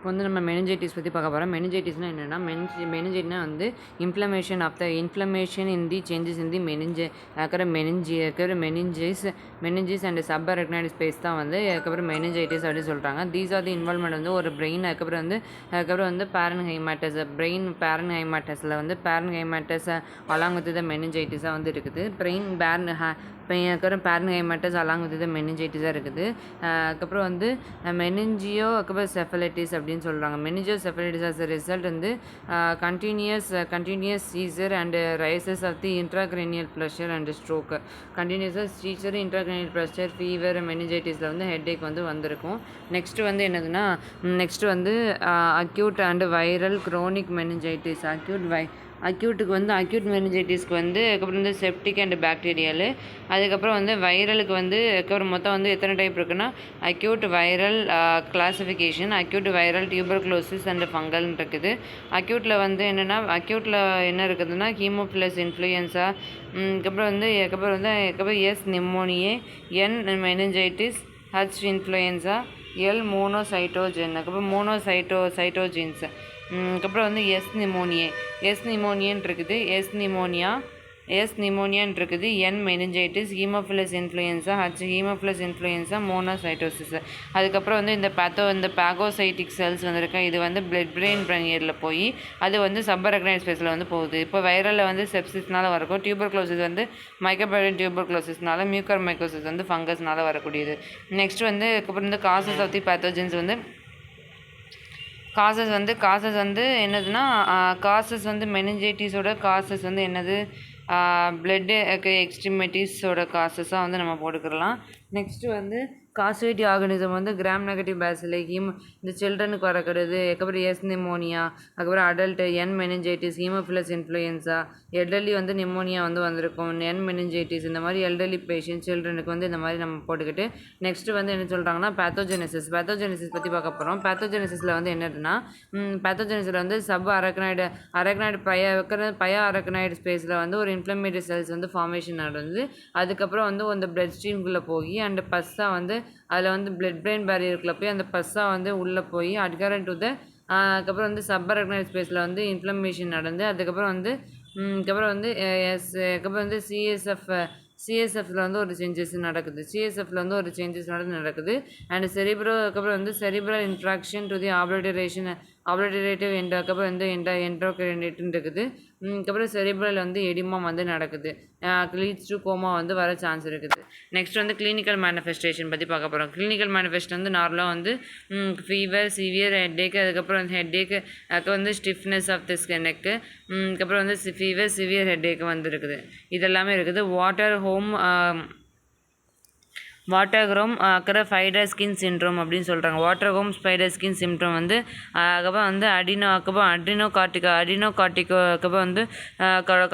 இப்போ வந்து நம்ம மெனிஞ்சைட்டிஸ் பற்றி பார்க்க போகிறோம். மெனிஞ்சைட்டிஸ்னால் என்னென்னா மெனிஞ்சைட்னா வந்து inflammation in the changes in the meninges and subarachnoid space தான் வந்து அதுக்கப்புறம் மெனிஞ்சைட்டிஸ் அப்படின்னு சொல்கிறாங்க. தீஸ் ஆர் தி இன்வால்மெண்ட் வந்து ஒரு பிரெயின் அதுக்கப்புறம் வந்து பேரன்ஹைமாட்டஸ் பேரன்ஹைமாட்டஸில் வந்து பேரன்ஹைமாட்டஸ் அலாங் வித் த மெனிஞ்சைட்டிஸாக வந்து இருக்குது. அதுக்கப்புறம் பேரன்ஹைமாட்டஸ் அலாங் வித் த மெனிஞ்சைட்டிஸாக இருக்குது. அதுக்கப்புறம் வந்து மெனிஞ்சியோ அதுக்கப்புறம் செஃபலைட்டிஸ் அப்படின்னு சொல்கிறாங்க. Meningoencephalitis as a result வந்து continuous seizure and rises of the intracranial pressure and stroke. கண்டினியூஸாக சீசர், இன்ட்ராக்ரேனியல் ப்ரெஷர், ஃபீவர், மெனிஞ்சைட்டிஸில் வந்து ஹெட்ஏக் வந்து வந்திருக்கும். நெக்ஸ்ட்டு வந்து என்னதுன்னா acute and viral chronic meningitis. அக்யூட்டுக்கு வந்து அக்யூட் மெனிஞ்சைட்டிஸ்க்கு வந்து அதுக்கப்புறம் வந்து செப்டிக் அண்ட் பாக்டீரியல். அதுக்கப்புறம் வந்து வைரலுக்கு வந்து அதுக்கப்புறம் மொத்தம் வந்து எத்தனை டைப் இருக்குன்னா acute viral classification, acute viral tuberculosis and fungal இருக்குது. அக்யூட்டில் வந்து என்னென்னா அக்யூட்டில் என்ன இருக்குதுன்னா ஹீமோஃபிலஸ் இன்ஃப்ளூயன்ஸா, அதுக்கப்புறம் எஸ் நிமோனியே, என் மெனிஞ்சைட்டிஸ், ஹச் இன்ஃப்ளூயன்ஸா, எல் மோனோசைட்டோஜன், அதுக்கப்புறம் மோனோசைட்டோஜின்ஸ். அதுக்கப்புறம் வந்து எஸ் நிமோனியன் இருக்குது, எஸ் நிமோனியான் இருக்குது, N meningitis, haemophilus influenza, H haemophilus influenza, monocytosis. அதுக்கப்புறம் வந்து இந்த பாகோசைட்டிக் செல்ஸ் வந்துருக்கு. இது வந்து பிளட் பிரெயின் பேரியரில் போய் அது வந்து சப்பரக்னைட் ஸ்பேஸில் வந்து போகுது. இப்போ வைரலில் வந்து செப்சிஸ்னால வரக்கும், டியூபர்குலோசிஸ் வந்து மைக்கோபாக்டீரியம் டியூபர்குலோசிஸ்னால, மியூக்கர் மைக்கோசிஸ் வந்து ஃபங்கஸ்னால வரக்கூடியது. நெக்ஸ்ட் வந்து அதுக்கப்புறம் இந்த காசஸ் ஆஃப் தி பேத்தோஜன்ஸ் வந்து காசஸ் வந்து என்னதுன்னா காசஸ் வந்து மெனிஞ்சைட்டிஸோட காசஸ் வந்து என்னது பிளட்டு எக்ஸ்ட்ரிமிட்டிஸோட காசஸாக வந்து நம்ம போட்டுக்கிறலாம். நெக்ஸ்ட்டு வந்து காசுவேட்டி ஆர்கனிசம் வந்து கிராம் நெகட்டிவ் பேசிலை, இந்த சில்ட்ரனுக்கு வரக்கூடாது. அதுக்கப்புறம் எஸ் நிமோனியா, அதுக்கப்புறம் அடல்ட் என் மெனிஞ்சைட்டிஸ், ஹீமோஃபிலஸ் இன்ஃப்ளூயன்ஸா, எல்டர்லி வந்து நிமோனியா வந்து வந்திருக்கும், என் மெனிஞ்சைட்டிஸ். இந்த மாதிரி எல்டர்லி பேஷண்ட் சில்ட்ரனுக்கு வந்து இந்த மாதிரி நம்ம போட்டுக்கிட்டு நெக்ஸ்ட்டு வந்து என்ன சொல்கிறாங்கன்னா பேத்தோஜெனிசிஸ் பற்றி பார்க்க போகிறோம். பேத்தோஜெனிசிஸில் வந்து என்னதுன்னா பேத்தோஜெனிஸில் வந்து சப் அரக்னாய்டு பயா அரக்னாய்டு ஸ்பேஸில் வந்து ஒரு இன்ஃப்ளமேட்டரி செல்ஸ் வந்து ஃபார்மேஷன் நடந்து அதுக்கப்புறம் வந்து அந்த பிளட் ஸ்ட்ரீம்குள்ளே போய் அந்த பஸ்ஸாக வந்து அதில் வந்து பிளட் பிரெயின் பேரியருக்குள்ளே போய் அந்த பஸ்ஸாக வந்து உள்ளே போய் அட்கரண்ட் டு த அதுக்கப்புறம் வந்து சப் அரக்னாய்டு ஸ்பேஸில் வந்து இன்ஃப்ளமேஷன் நடந்து அதுக்கப்புறம் வந்து சிஎஸ்எஃப்ல வந்து ஒரு சேஞ்சஸ் நடக்குது. அண்ட் அதுக்கப்புறம் வந்து செரிப்ரல் இன்ட்ராக்ஷன் டு தி ஆப்ளேட்டரேட்டிவ் அதுக்கப்புறம் வந்து என்ட்ரோக்ரைனேட்னு இருக்குது. அதுக்கப்புறம் செரிப்ரல் வந்து எடிமா வந்து நடக்குது, லீட்ஸ் டு கோமா வந்து வர சான்ஸ் இருக்குது. நெக்ஸ்ட் வந்து கிளினிக்கல் மேனிஃபெஸ்டேஷன் பற்றி பார்க்க போகிறோம். கிளினிக்கல் மேனிஃபெஸ்ட் வந்து நார்மலாக வந்து ஃபீவர், சிவியர் ஹெட்டேக், அதுக்கப்புறம் வந்து ஹெட்டேக்கு, அதுக்கப்புறம் வந்து ஸ்டிஃப்னஸ் ஆஃப் தி நெக்கு, அதுக்கப்புறம் வந்து ஃபீவர், சிவியர் ஹெட்டேக் வந்து இருக்குது. இதெல்லாமே இருக்குது. வாட்டர்ஹோம் ஸ்பைடர் ஸ்கின் சிண்ட்ரோம் அப்படின்னு சொல்கிறாங்க. வாட்டர்ஹோம் ஸ்பைடர் ஸ்கின் சிண்ட்ரோம் வந்து அதுக்கப்புறம் வந்து அடினோகார்டிகோ அதுக்கப்புறம் வந்து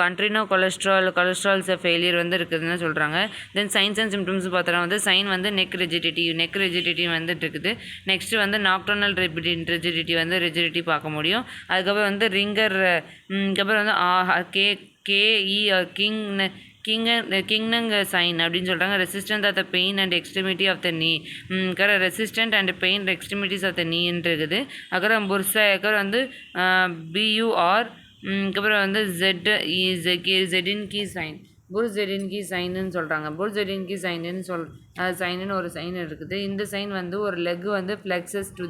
கண்ட்ரினோ கொலஸ்ட்ரால்ஸ் ஃபெயிலியர் வந்து இருக்குதுன்னு சொல்கிறாங்க. தென் சைன்ஸ் அண்ட் சிம்டம்ஸ் பார்த்தோன்னா வந்து சைன் வந்து நெக் ரிஜிடிட்டி வந்துட்டு இருக்குது. நெக்ஸ்ட் வந்து நாக்டர்னல் ரிஜிடிட்டி பார்க்க முடியும். அதுக்கப்புறம் வந்து ரிங்கர், அதுக்கப்புறம் வந்து கிங்னங் சைன் அப்படின்னு சொல்கிறாங்க. Resistant of the pain and extremity of the knee, resistant and pain extremities of the நீன்னு இருக்குது. அப்புறம் அதுக்கப்புறம் வந்து BUR, அதுக்கப்புறம் வந்து ஜெடின்கி சைன், புர்ஜெடின்கி சைனுன்னு சொல்கிறாங்க. புர்ஜெடின்கி சைனுன்னு ஒரு சைன் இருக்குது. இந்த சைன் வந்து ஒரு லெக் வந்து ஃப்ளெக்ஸஸ் டு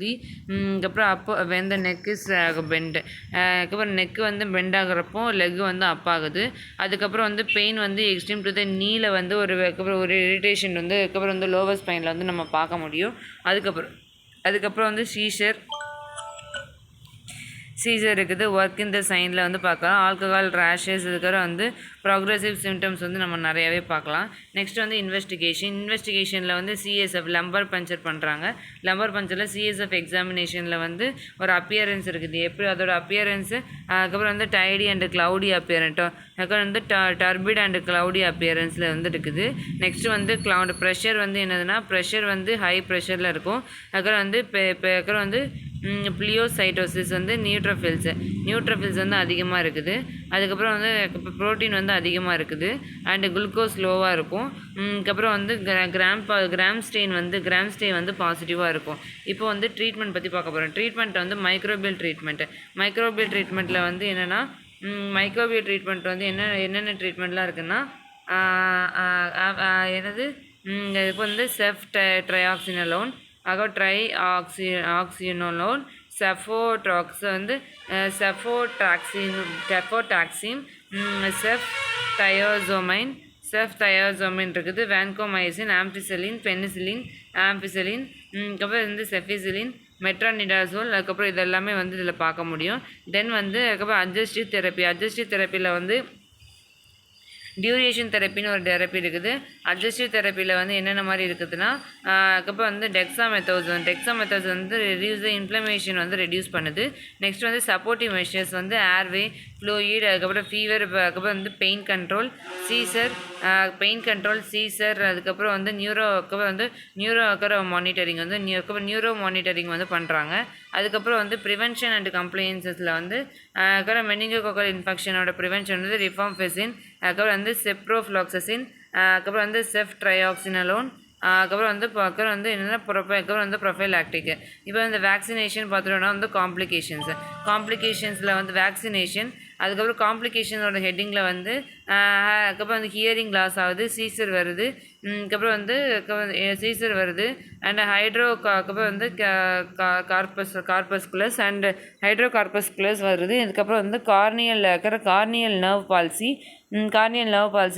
தி அதுக்கப்புறம் அப்போ வெந்த நெக் இஸ் பெண்டு, அதுக்கப்புறம் நெக்கு வந்து பெண்ட் ஆகிறப்போ லெக் வந்து அப் ஆகுது. அதுக்கப்புறம் வந்து பெயின் வந்து எக்ஸ்ட்ரீம் டு த நீல வந்து அதுக்கப்புறம் ஒரு இரிட்டேஷன் வந்து அதுக்கப்புறம் வந்து லோவர் ஸ்பைனில் வந்து நம்ம பார்க்க முடியும். அதுக்கப்புறம் வந்து சீசர் இருக்குது. ஒர்க் இந்த சைனில் வந்து பார்க்கலாம். ஆல்கஹால், ரேஷஸ், இதுக்கப்புறம் வந்து ப்ராக்ரெசிவ் சிம்டம்ஸ் வந்து நம்ம நிறையாவே பார்க்கலாம். நெக்ஸ்ட் வந்து இன்வெஸ்டிகேஷனில் வந்து CSF லம்பர் பஞ்சர் பண்ணுறாங்க. லம்பர் பஞ்சரில் CSF எக்ஸாமினேஷனில் வந்து ஒரு அப்பியரன்ஸ் இருக்குது. எப்படி அதோட அப்பியரன்ஸு, அதுக்கப்புறம் வந்து டைடி அண்ட் க்ளவுடி அதுக்கப்புறம் வந்து டர்பிட் அண்ட் க்ளவுடி அப்பியரன்ஸில் வந்து இருக்குது. நெக்ஸ்ட்டு வந்து ப்ரெஷர் வந்து என்னதுன்னா ப்ரெஷர் வந்து ஹை ப்ரெஷரில் இருக்கும். அதுக்கப்புறம் வந்து பிளியோசைட்டோசிஸ் வந்து நியூட்ரோஃபில்ஸ் வந்து அதிகமாக இருக்குது. அதுக்கப்புறம் வந்து ப்ரோட்டீன் வந்து அதிகமாக இருக்குது. அண்டு குளுக்கோஸ் லோவாக இருக்கும். அதுக்கப்புறம் வந்து கிராம் ஸ்டெயின் வந்து பாசிட்டிவாக இருக்கும். இப்போ வந்து ட்ரீட்மெண்ட் பற்றி பார்க்க போகிறோம். ட்ரீட்மெண்ட் வந்து மைக்ரோபியல் ட்ரீட்மெண்ட்டில் வந்து என்னென்னா மைக்ரோபியல் ட்ரீட்மெண்ட் வந்து என்னென்ன ட்ரீட்மெண்ட்லாம் இருக்குன்னா என்னது இப்போ வந்து ட்ரையாக்சினலோன், ஆக்சினோலோன், செஃபோட்ராக்ஸ் வந்து செஃபோடாக்சின், செஃப்தயாசோமைன் இருக்குது, வேன்கோமைசின், ஆம்பிசிலின், பெனிசிலின், அதுக்கப்புறம் வந்து செஃபிசிலின், மெட்ரானிடாசோல், அதுக்கப்புறம் இதெல்லாமே வந்து இதில் பார்க்க முடியும். தென் வந்து அதுக்கப்புறம் அட்ஜஸ்டிவ் தெரப்பியில் வந்து டியூரேஷன் தெரப்பின்னு ஒரு தெரப்பி இருக்குது. அட்ஜஸ்டிவ் தெரப்பியில் வந்து என்னென்ன மாதிரி இருக்குதுன்னா அதுக்கப்புறம் வந்து டெக்ஸாமெத்தோஸ் வந்து இன்ஃப்ளமேஷன் வந்து ரெடியூஸ் பண்ணுது. நெக்ஸ்ட் வந்து சப்போர்ட்டிவ் மெஷர்ஸ் வந்து ஏர்வே, ஃப்ளூயிட், அதுக்கப்புறம் ஃபீவர், அதுக்கப்புறம் வந்து பெயின் கண்ட்ரோல், சீசர், அதுக்கப்புறம் வந்து நியூரோ மானிட்டரிங் வந்து நியூரோ மானிட்டரிங் வந்து பண்ணுறாங்க. அதுக்கப்புறம் வந்து ப்ரிவென்ஷன் அண்ட் கம்ப்ளைன்சஸில் வந்து மெனிங்கோகோக்கல் இன்ஃபெக்ஷனோட ப்ரிவென்ஷன் வந்து ரிஃபார்ம்ஃபெசின், அதுக்கப்புறம் வந்து செப்ரோஃப்ளாக்சசின், அதுக்கப்புறம் வந்து செஃப்ட்ரையாக்சினலோன், அதுக்கப்புறம் வந்து என்னென்னா அதுக்கப்புறம் வந்து ப்ரொஃபைலாக்டிக். இப்போ இந்த வேக்சினேஷன் பார்த்துட்டோன்னா வந்து காம்ப்ளிகேஷன்ஸில் வந்து வேக்சினேஷன், அதுக்கப்புறம் காம்ப்ளிகேஷனோட ஹெட்டிங்கில் வந்து அதுக்கப்புறம் வந்து ஹியரிங் லாஸ் ஆகுது, சீசர் வருது, அண்ட் அதுக்கப்புறம் வந்து கார்பஸ்குலஸ் அண்ட் ஹைட்ரோகார்பஸ்குலஸ் வருது. இதுக்கப்புறம் வந்து கார்னியல் நர்வ் பால்சி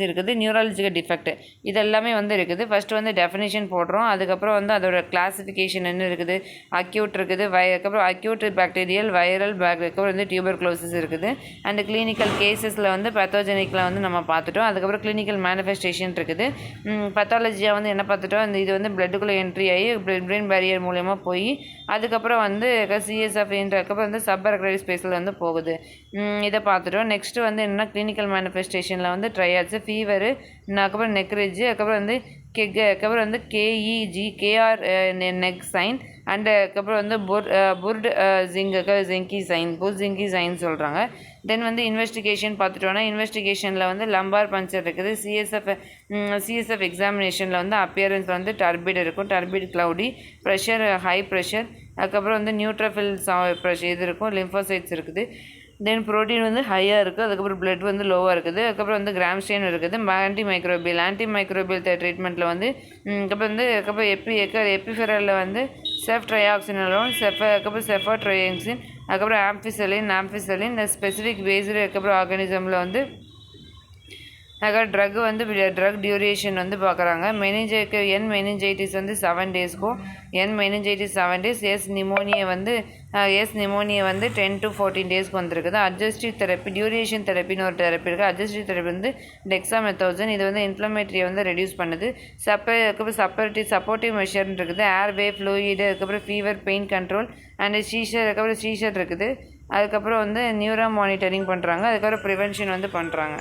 இருக்குது, நியூரலஜிக்கல் டிஃபெக்ட், இதெல்லாமே வந்து இருக்குது. ஃபஸ்ட்டு வந்து டெஃபினேஷன் போடுறோம். அதுக்கப்புறம் வந்து அதோட கிளாஸிஃபிகேஷன் என்ன இருக்குது, அக்யூட் இருக்குது, அதுக்கப்புறம் அக்யூட் பாக்டீரியல், வைரல் அதுக்கப்புறம் வந்து டியூபர்குலோசிஸ் இருக்குது. அண்ட் கிளினிக்கல் கேசஸில் வந்து பேத்தோஜெனிக்கில் வந்து நம்ம பார்த்துட்டோம். அதுக்கப்புறம் கிளினிக்கல் மேனிஃபெஸ்டேஷன் இருக்குது. பத்தாலஜியாக வந்து என்ன பார்த்துட்டோம், இது வந்து பிளட்டுக்குள்ளே என்ட்ரி ஆகி பிரெயின் பேரியர் மூலயமா போய் அதுக்கப்புறம் வந்து சிஎஸ்எஃப் அதுக்கப்புறம் வந்து சப்பரக்டரி ஸ்பேஸில் வந்து போகுது. இதை பார்த்துட்டோம். நெக்ஸ்ட்டு வந்து என்னென்னா கிளினிக்கல் மேனிஃபெஸ்டேஷனில் வந்து ட்ரையாட்ஸு, ஃபீவரு, அதுக்கப்புறம் நெக்ரேஜ், அதுக்கப்புறம் வந்து அதுக்கப்புறம் வந்து கேஆர் நெக் சைன், அண்டு அதுக்கப்புறம் வந்து ஜிங்கி சைன் சொல்கிறாங்க. தென் வந்து இன்வெஸ்டிகேஷன் பார்த்துட்டோன்னா இன்வெஸ்டிகேஷனில் வந்து லம்பார் பஞ்சர் இருக்குது. சிஎஸ்எஃப் எக்ஸாமினேஷனில் வந்து அப்பியரன்ஸ் வந்து டர்பிட் இருக்கும், turbid cloudy, pressure high pressure, அதுக்கப்புறம் வந்து நியூட்ரோஃபில் ப்ரெஷர் இது இருக்கும், லிம்போசைட்ஸ் இருக்குது. தென் ப்ரோட்டீன் வந்து ஹையாக இருக்குது, அதுக்கப்புறம் பிளட் வந்து லோவாக இருக்குது, அதுக்கப்புறம் வந்து கிராம் ஸ்டெயின் இருக்குது. ஆன்டிமைக்ரோபியல் ட்ரீட்மெண்ட்டில் வந்து அதுக்கப்புறம் எபிஃபெரலில் வந்து செஃப்ட்ரையாக்சினலோன், அதுக்கப்புறம் செஃபோட்ரையாக்சின், அதுக்கப்புறம் ஆம்பிசிலின், ஸ்பெசிஃபிக் பேஸ்டு அதுக்கப்புறம் ஆர்கானிசமில் வந்து அதுக்கப்புறம் ட்ரக் டியூரேஷன் வந்து பார்க்குறாங்க. மெனிஞ்சைட்டிஸ் வந்து 7 டேஸ்க்கும், மெனிஞ்சைட்டிஸ் 7 டேஸ், நிமோனியா வந்து 10 to 14 டேஸ்க்கு வந்துருக்குது. அட்ஜஸ்டிவ் தெரப்பி, டியூரேஷன் தெரப்பின்னு ஒரு தெரப்பி இருக்குது. அட்ஜஸ்டிவ் தெரப்பி வந்து டெக்ஸாமெத்தோசன், இது வந்து இன்ஃப்ளமேட்டரியை வந்து ரெடியூஸ் பண்ணுது. அதுக்கப்புறம் சப்போர்ட்டிவ் மெஷர்னு இருக்குது, ஏர்வே, ஃப்ளூயிடு, அதுக்கப்புறம் fever, pain control and seizure இருக்குது. அதுக்கப்புறம் வந்து நியூரோ மானிட்டரிங் பண்ணுறாங்க. அதுக்கப்புறம் ப்ரிவென்ஷன் வந்து பண்ணுறாங்க.